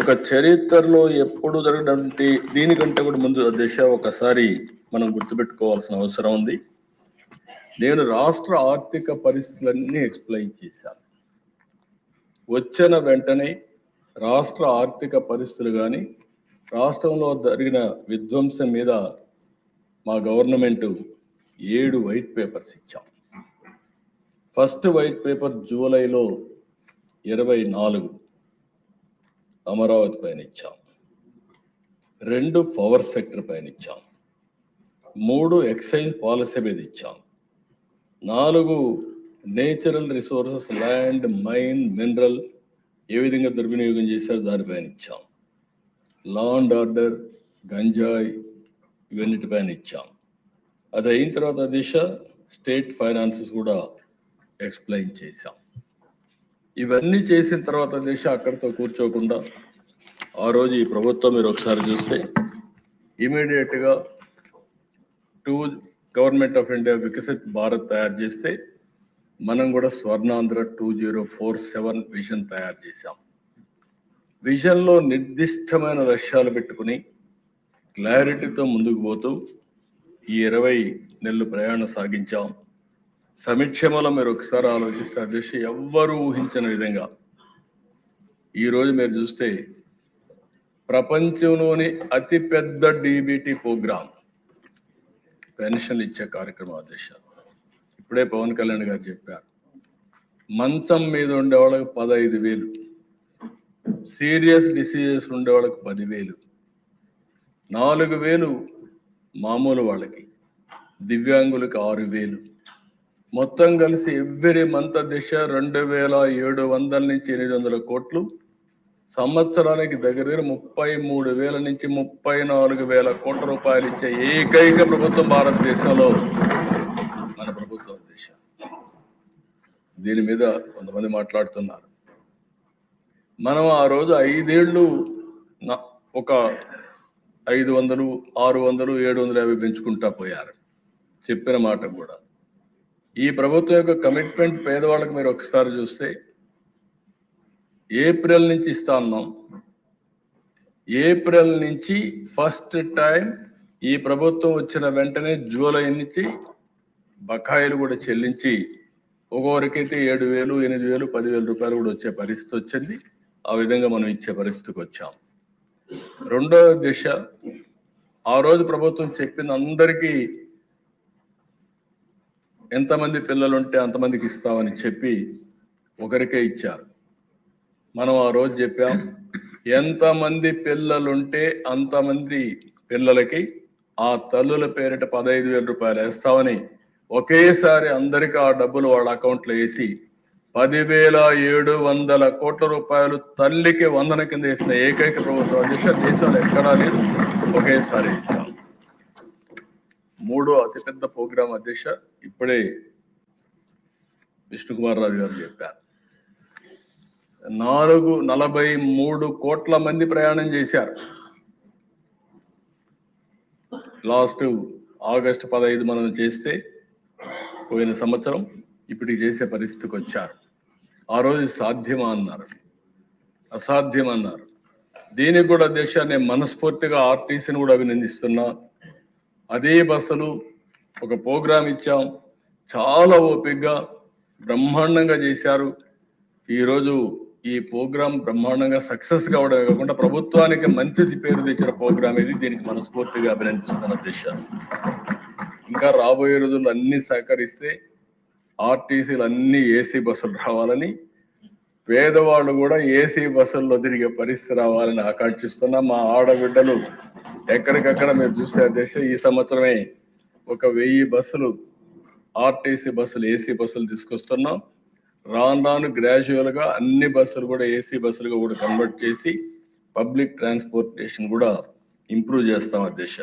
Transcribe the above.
ఒక చరిత్రలో ఎప్పుడు జరగడానికి దీనికంటే కూడా ముందు దిశ ఒకసారి మనం గుర్తుపెట్టుకోవాల్సిన అవసరం ఉంది. నేను రాష్ట్ర ఆర్థిక పరిస్థితులన్నీ ఎక్స్ప్లెయిన్ చేశాను. వచ్చిన వెంటనే రాష్ట్ర ఆర్థిక పరిస్థితులు కానీ రాష్ట్రంలో జరిగిన విధ్వంసం మీద మా గవర్నమెంట్ 7 వైట్ పేపర్స్ ఇచ్చాం. ఫస్ట్ వైట్ పేపర్ జూలైలో 24 అమరావతి పైన ఇచ్చాం, 2 పవర్ సెక్టర్ పైన ఇచ్చాం, 3 ఎక్సైజ్ పాలసీ మీద ఇచ్చాం, 4 natural resources land mine mineral ఏ విధంగా దుర్వినియోగం చేశారు దానిపైన ఇచ్చాం, లా అండ్ ఆర్డర్ గంజాయి ఇవన్నిటిపైన ఇచ్చాం. అది అయిన తర్వాత దిశ స్టేట్ ఫైనాన్సెస్ కూడా ఎక్స్ప్లెయిన్ చేశాం. ఇవన్నీ చేసిన తర్వాత దిశ అక్కడితో కూర్చోకుండా ఆ రోజు ఈ ప్రభుత్వం మీరు ఒకసారి చూస్తే ఇమీడియట్గా government of India Viksit Bharat తయారు చేస్తే మనం కూడా స్వర్ణాంధ్ర 2047 విజన్ తయారు చేశాం. విజన్లో నిర్దిష్టమైన లక్ష్యాలు పెట్టుకుని క్లారిటీతో ముందుకు పోతూ ఈ 20 నెలలు ప్రయాణం సాగించాం. సమీక్షలో మీరు ఒకసారి ఆలోచిస్తే అధ్యక్ష ఎవ్వరూ ఊహించిన విధంగా ఈరోజు మీరు చూస్తే ప్రపంచంలోని అతిపెద్ద డీబీటీ ప్రోగ్రామ్ పెన్షన్లు ఇచ్చే కార్యక్రమం అధ్యక్ష. ఇప్పుడే పవన్ కళ్యాణ్ గారు చెప్పారు, మంచం మీద ఉండే వాళ్ళకి 15,000, సీరియస్ డిసీజెస్ ఉండే వాళ్ళకి 10,000, 4,000 మామూలు వాళ్ళకి, దివ్యాంగులకి 6,000, మొత్తం కలిసి ఎవ్రీ మంత్ దిశ 2,700 నుంచి 800 కోట్లు, సంవత్సరానికి దగ్గర 33,000 నుంచి 34,000 కోట్ల రూపాయలు ఇచ్చే ఏకైక ప్రభుత్వం భారతదేశంలో మన ప్రభుత్వం దిశ. దీని మీద కొంతమంది మాట్లాడుతున్నారు. మనం ఆ రోజు 5 ఏళ్ళు ఒక 500, 600, 750 పెంచుకుంటా పోయారు. చెప్పిన మాట కూడా ఈ ప్రభుత్వం యొక్క కమిట్మెంట్ పేదవాళ్ళకి మీరు ఒకసారి చూస్తే ఏప్రిల్ నుంచి ఇస్తా ఉన్నాం. ఏప్రిల్ నుంచి ఫస్ట్ టైం ఈ ప్రభుత్వం వచ్చిన వెంటనే జూలై నుంచి బకాయిలు కూడా చెల్లించి ఒక్కొక్కరికైతే 7,000, 8,000, 10,000 రూపాయలు కూడా వచ్చే పరిస్థితి వచ్చింది. ఆ విధంగా మనం ఇచ్చే పరిస్థితికి వచ్చాం. రెండో దిశ, ఆ రోజు ప్రభుత్వం చెప్పింది అందరికీ ఎంతమంది పిల్లలు ఉంటే అంతమందికి ఇస్తామని చెప్పి ఒకరికే ఇచ్చారు. మనం ఆ రోజు చెప్పాం, ఎంతమంది పిల్లలుంటే అంతమంది పిల్లలకి ఆ తల్లుల పేరిట 15,000 రూపాయలు వేస్తామని ఒకేసారి అందరికీ ఆ డబ్బులు వాళ్ళ అకౌంట్లో వేసి 10,700 కోట్ల రూపాయలు తల్లికి వందన కింద వేసిన ఏకైక ప్రభుత్వం అధ్యక్ష దేశంలో ఎక్కడా లేదు. ఒకేసారి ఇస్తాం. 3వ అతిపెద్ద ప్రోగ్రాం అధ్యక్ష ఇప్పుడే విష్ణుకుమార్ రాజు గారు చెప్పారు. 43 కోట్ల మంది ప్రయాణం చేశారు. లాస్ట్ ఆగస్టు 15 మనం చేస్తే పోయిన సంవత్సరం ఇప్పటికి చేసే పరిస్థితికి వచ్చారు. ఆ రోజు సాధ్యమా అన్నారు, అసాధ్యమన్నారు. దీనికి కూడా దేశాన్ని మనస్ఫూర్తిగా ఆర్టీసీని కూడా అభినందిస్తున్నా. అదే బస్సులు ఒక ప్రోగ్రాం ఇచ్చాం, చాలా ఓపికగా బ్రహ్మాండంగా చేశారు. ఈరోజు ఈ ప్రోగ్రాం బ్రహ్మాండంగా సక్సెస్ కావడమే కాకుండా ప్రభుత్వానికి మంచి పేరు తెచ్చిన ప్రోగ్రాం ఇది. దీనికి మనస్ఫూర్తిగా అభినందిస్తున్న దిశ. ఇంకా రాబోయే రోజుల్లో అన్ని సహకరిస్తే ఆర్టీసీలు అన్ని ఏసీ బస్సులు రావాలని, పేదవాళ్ళు కూడా ఏసీ బస్సుల్లో తిరిగే పరిస్థితి రావాలని ఆకాంక్షిస్తున్నా. మా ఆడబిడ్డలు ఎక్కడికక్కడ మీరు చూస్తే అధ్యక్ష ఈ సంవత్సరమే ఒక 1000 బస్సులు ఆర్టీసీ బస్సులు ఏసీ బస్సులు తీసుకొస్తున్నాం. రాను గ్రాడ్యువల్ గా అన్ని బస్సులు కూడా ఏసీ బస్సులుగా కూడా కన్వర్ట్ చేసి పబ్లిక్ ట్రాన్స్పోర్టేషన్ కూడా ఇంప్రూవ్ చేస్తాం అధ్యక్ష.